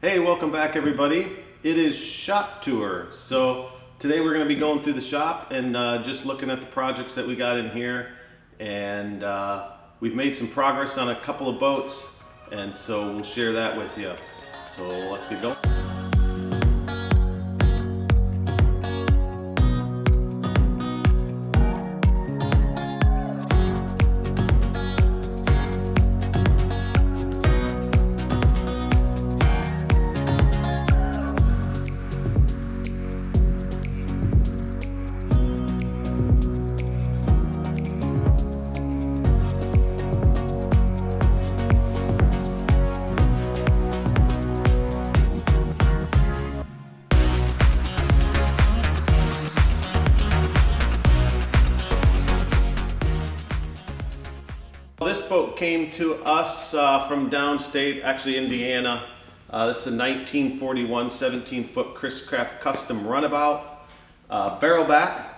Hey, welcome back everybody. It is shop tour. So today we're going to be going through the shop and just looking at the projects that we got in here, and we've made some progress on a couple of boats, and so we'll share that with you. So let's get going. This boat came to us from downstate, actually Indiana. This is a 1941 17-foot Chris Craft custom runabout, barrelback.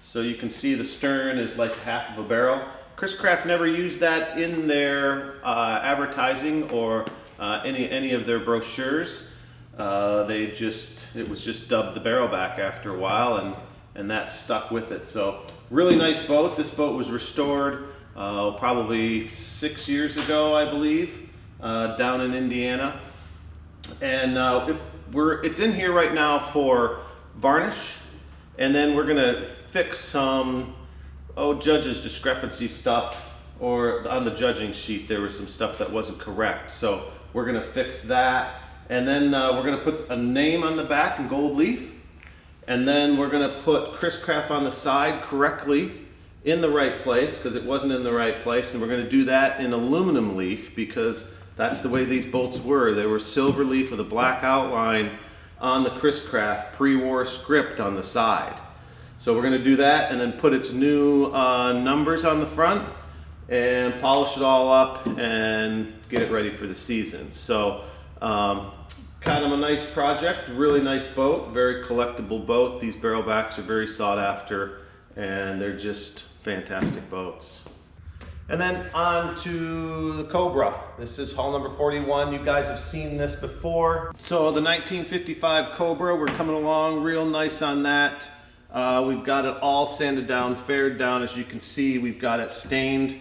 So you can see the stern is like half of a barrel. Chris Craft never used that in their advertising or any of their brochures. It was just dubbed the barrelback after a while, and that stuck with it. So really nice boat. This boat was restored probably 6 years ago, I believe, down in Indiana, and it's in here right now for varnish, and then we're gonna fix some judge's discrepancy stuff, or on the judging sheet there was some stuff that wasn't correct, so we're gonna fix that, and then we're gonna put a name on the back in gold leaf, and then we're gonna put Chris Craft on the side correctly in the right place, because it wasn't in the right place, and we're going to do that in aluminum leaf because that's the way these boats were. They were silver leaf with a black outline on the Chris Craft pre-war script on the side. So we're going to do that and then put its new numbers on the front and polish it all up and get it ready for the season. So kind of a nice project, really nice boat, very collectible boat. These barrelbacks are very sought after, and they're just fantastic boats. And then on to the Cobra. This is hull number 41. You guys have seen this before. So the 1955 Cobra, we're coming along real nice on that. We've got it all sanded down, faired down. As you can see, we've got it stained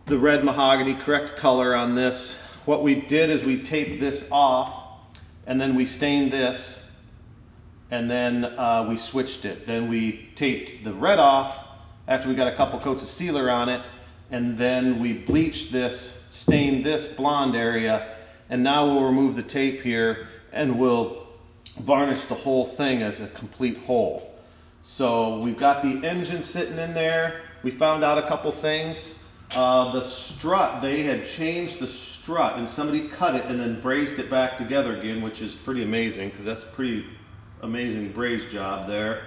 the red mahogany, correct color on this. What we did is we taped this off, and then we stained this, and then we switched it. Then we taped the red off after we got a couple coats of sealer on it, and then we bleached this, stained this blonde area, and now we'll remove the tape here and we'll varnish the whole thing as a complete whole. So we've got the engine sitting in there. We found out a couple things. The strut, they had changed the strut and somebody cut it and then brazed it back together again, which is pretty amazing because that's a pretty amazing braze job there.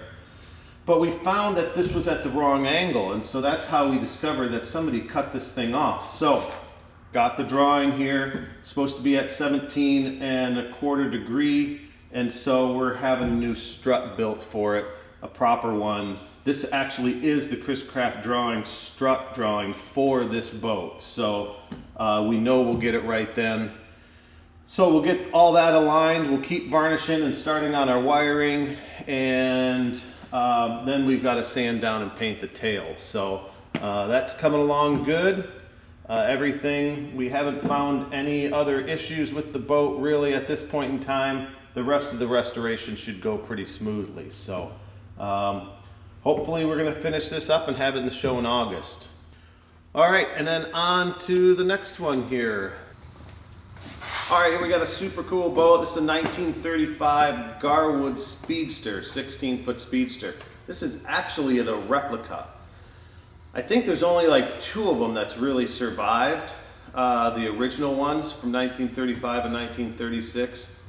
But we found that this was at the wrong angle, and so that's how we discovered that somebody cut this thing off. So got the drawing here, it's supposed to be at 17¼ degree, and so we're having a new strut built for it, a proper one. This actually is the Chris Craft drawing, strut drawing for this boat, so we know we'll get it right then. So we'll get all that aligned, we'll keep varnishing and starting on our wiring, and then we've got to sand down and paint the tail. So that's coming along good. Everything, we haven't found any other issues with the boat really at this point in time. The rest of the restoration should go pretty smoothly. So hopefully we're going to finish this up and have it in the show in August. All right, and then on to the next one here. All right, here we got a super cool boat. This is a 1935 Garwood Speedster, 16-foot Speedster. This is actually a replica. I think there's only like 2 of them that's really survived, the original ones from 1935 and 1936.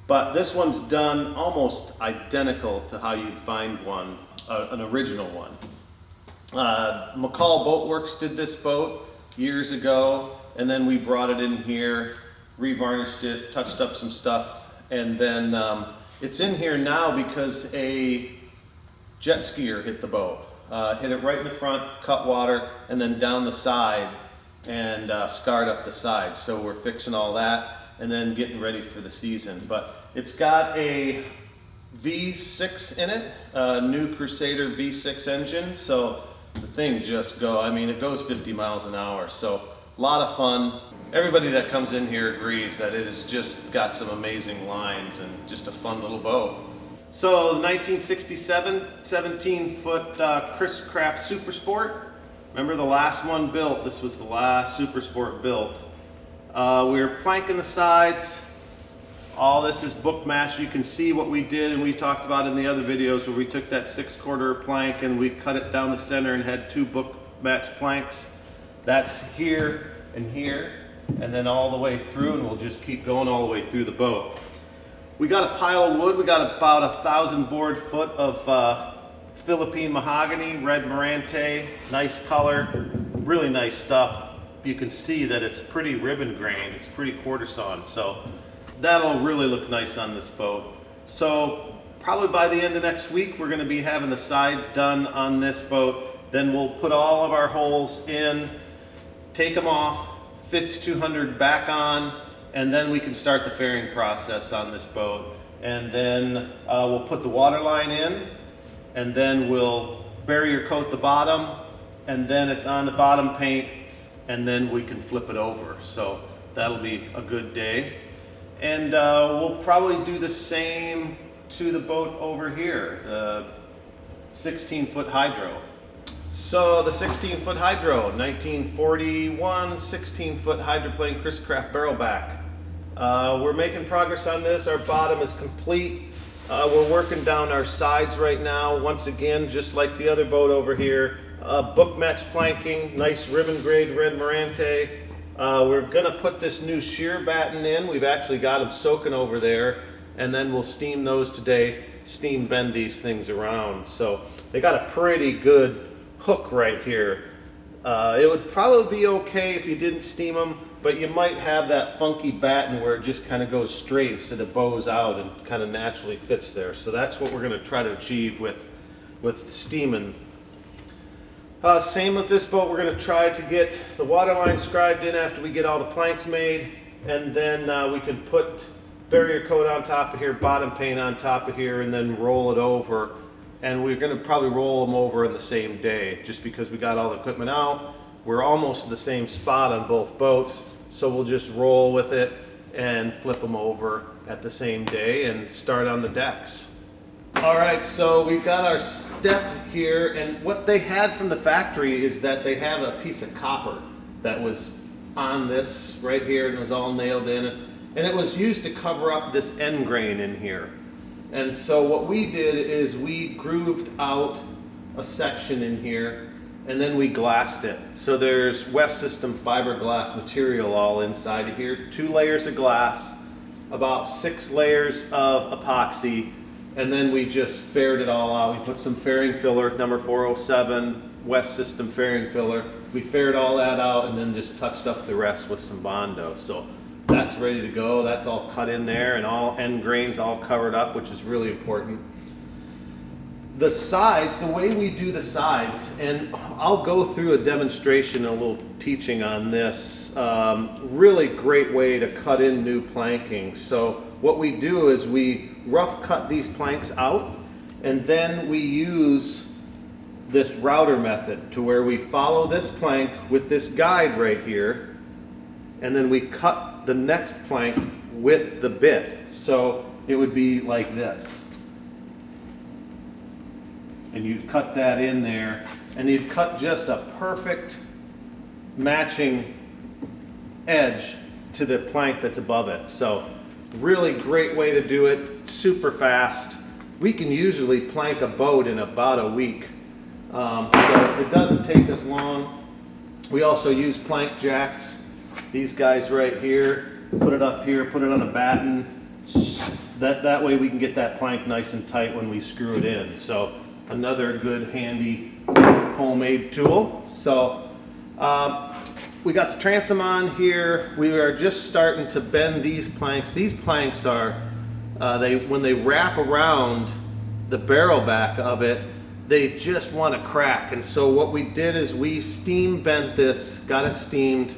But this one's done almost identical to how you'd find one, an original one. McCall Boatworks did this boat years ago, and then we brought it in here, revarnished it, touched up some stuff, and then it's in here now because a jet skier hit the boat. Hit it right in the front, cut water, and then down the side, and scarred up the side. So we're fixing all that. and then getting ready for the season. But it's got a V6 in it, a new Crusader V6 engine, so the thing just it goes 50 miles an hour, so a lot of fun. Everybody that comes in here agrees that it has just got some amazing lines and just a fun little boat. So the 1967 17-foot Chris Craft Super Sport. Remember the last one built? This was the last Super Sport built. We were planking the sides. All this is book matched. You can see what we did and we talked about in the other videos where we took that 6/4 plank and we cut it down the center and had 2 book matched planks. That's here and here, and then all the way through, and we'll just keep going all the way through the boat. We got a pile of wood. We got about 1,000 board foot of Philippine mahogany, red Marante, nice color, really nice stuff. You can see that it's pretty ribbon grain, it's pretty quarter sawn, so that'll really look nice on this boat. So probably by the end of next week, we're gonna be having the sides done on this boat. Then we'll put all of our holes in, take them off, 5200 back on, and then we can start the fairing process on this boat. And then we'll put the water line in, and then we'll barrier coat the bottom, and then it's on the bottom paint, and then we can flip it over. So that'll be a good day. And we'll probably do the same to the boat over here, the 16-foot hydro. So the 16-foot hydro, 1941 16-foot hydroplane Chris Craft Barrelback. We're making progress on this. Our bottom is complete. We're working down our sides right now. Once again, just like the other boat over here, book match planking, nice ribbon grade red Marante. We're gonna put this new shear batten in. We've actually got them soaking over there, and then we'll steam those today, steam bend these things around. So they got a pretty good hook right here. It would probably be okay if you didn't steam them, but you might have that funky batten where it just kind of goes straight instead of bows out and kind of naturally fits there. So that's what we're gonna try to achieve with steaming. Same with this boat. We're going to try to get the water line scribed in after we get all the planks made, and then we can put barrier coat on top of here, bottom paint on top of here, and then roll it over. And we're going to probably roll them over in the same day just because we got all the equipment out. We're almost in the same spot on both boats, so we'll just roll with it and flip them over at the same day and start on the decks. All right, so we've got our step here, and what they had from the factory is that they have a piece of copper that was on this right here, and it was all nailed in, and it was used to cover up this end grain in here. And so what we did is we grooved out a section in here, and then we glassed it. So there's West System fiberglass material all inside of here, 2 layers of glass, about 6 layers of epoxy, and then we just faired it all out. We put some fairing filler, number 407, West System fairing filler. We faired all that out and then just touched up the rest with some Bondo. So that's ready to go. That's all cut in there and all end grains all covered up, which is really important. The sides, the way we do the sides, and I'll go through a demonstration, a little teaching on this. Really great way to cut in new planking. So what we do is we rough cut these planks out, and then we use this router method to where we follow this plank with this guide right here, and then we cut the next plank with the bit. So it would be like this. And you'd cut that in there, and you'd cut just a perfect matching edge to the plank that's above it. So really great way to do it, super fast. We can usually plank a boat in about a week, so it doesn't take us long. We also use plank jacks. These guys right here, put it up here, put it on a batten. That way we can get that plank nice and tight when we screw it in. So another good handy homemade tool. So we got the transom on here. We are just starting to bend these planks. These planks are, when they wrap around the barrel back of it, they just want to crack. And so what we did is we steam bent this, got it steamed,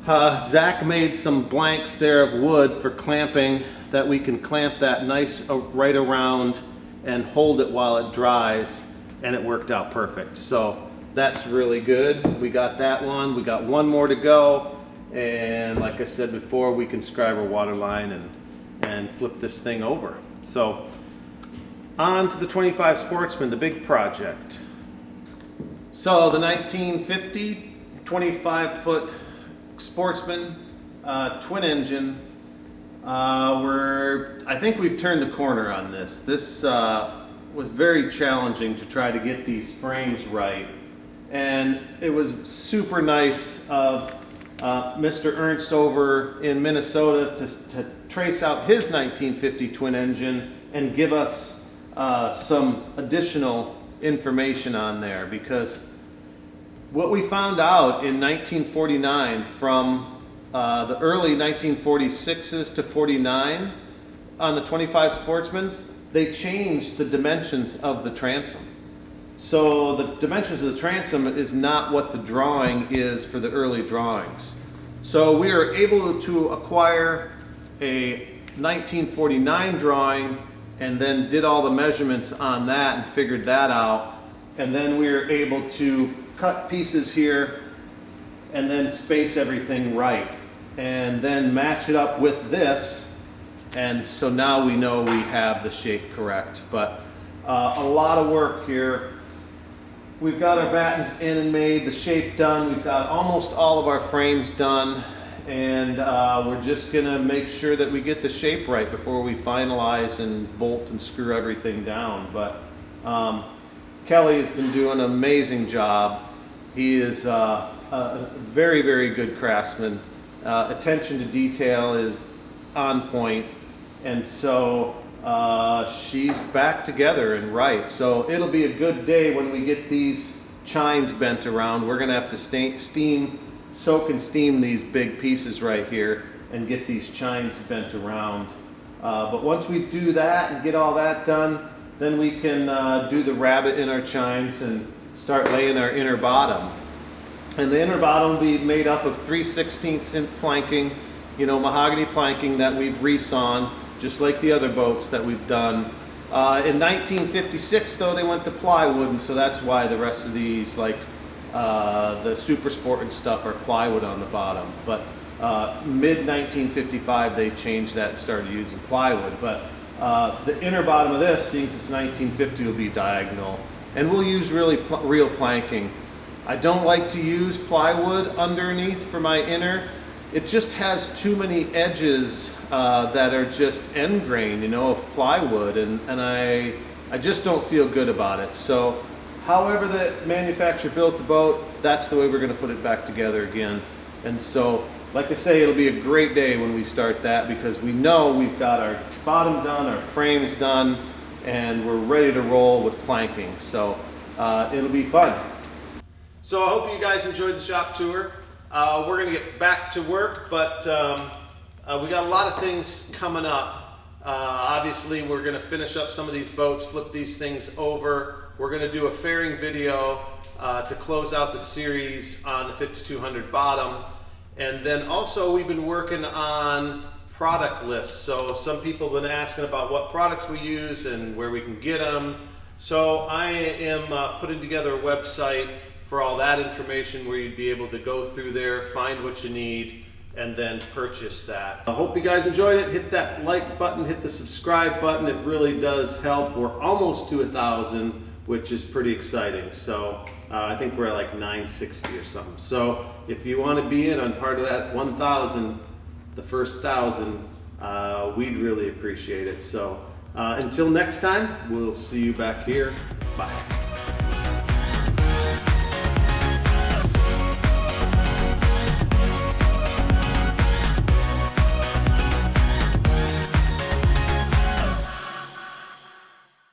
Zach made some blanks there of wood for clamping that we can clamp that nice right around and hold it while it dries, and it worked out perfect. So that's really good. We got that one. We got one more to go, and like I said before, we can scribe our water line and flip this thing over. So on to the 25 Sportsman, the big project. So the 1950 25-foot Sportsman twin engine. I think we've turned the corner on this. This was very challenging to try to get these frames right, and it was super nice of Mr. Ernst over in Minnesota to trace out his 1950 twin engine and give us some additional information on there, because what we found out in 1949 from the early 1946s to 49 on the 25 Sportsmans, they changed the dimensions of the transom. So the dimensions of the transom is not what the drawing is for the early drawings. So we are able to acquire a 1949 drawing and then did all the measurements on that and figured that out. And then we were able to cut pieces here and then space everything right and then match it up with this, and so now we know we have the shape correct. But a lot of work here. We've got our battens in and made, the shape done, we've got almost all of our frames done, and we're just gonna make sure that we get the shape right before we finalize and bolt and screw everything down. But Kelly has been doing an amazing job. He is a very, very good craftsman. Attention to detail is on point, and so she's back together and right. So it'll be a good day when we get these chines bent around. We're gonna have to soak and steam these big pieces right here and get these chines bent around. But once we do that and get all that done, then we can do the rabbet in our chines and start laying our inner bottom. And the inner bottom will be made up of 3/16 inch planking, mahogany planking that we've resawn, just like the other boats that we've done. In 1956, though, they went to plywood, and so that's why the rest of these, like the Super Sport and stuff, are plywood on the bottom. But mid-1955, they changed that and started using plywood. But the inner bottom of this, since it's 1950, will be diagonal. And we'll use real planking. I don't like to use plywood underneath for my inner. It just has too many edges that are just end grain, of plywood, and I just don't feel good about it. So however the manufacturer built the boat, that's the way we're gonna put it back together again. And so, like I say, it'll be a great day when we start that, because we know we've got our bottom done, our frames done, and we're ready to roll with planking. So it'll be fun. So I hope you guys enjoyed the shop tour. We're going to get back to work, but we got a lot of things coming up. Obviously, we're going to finish up some of these boats, flip these things over. We're going to do a fairing video to close out the series on the 5200 bottom. And then also we've been working on product lists. So some people have been asking about what products we use and where we can get them. So I am putting together a website for all that information, where you'd be able to go through there, find what you need, and then purchase that. I hope you guys enjoyed it. Hit that like button, hit the subscribe button. It really does help. We're almost to 1,000, which is pretty exciting. So I think we're at like 960 or something. So if you want to be in on part of that 1,000, the first 1,000, we'd really appreciate it. So until next time, we'll see you back here. Bye.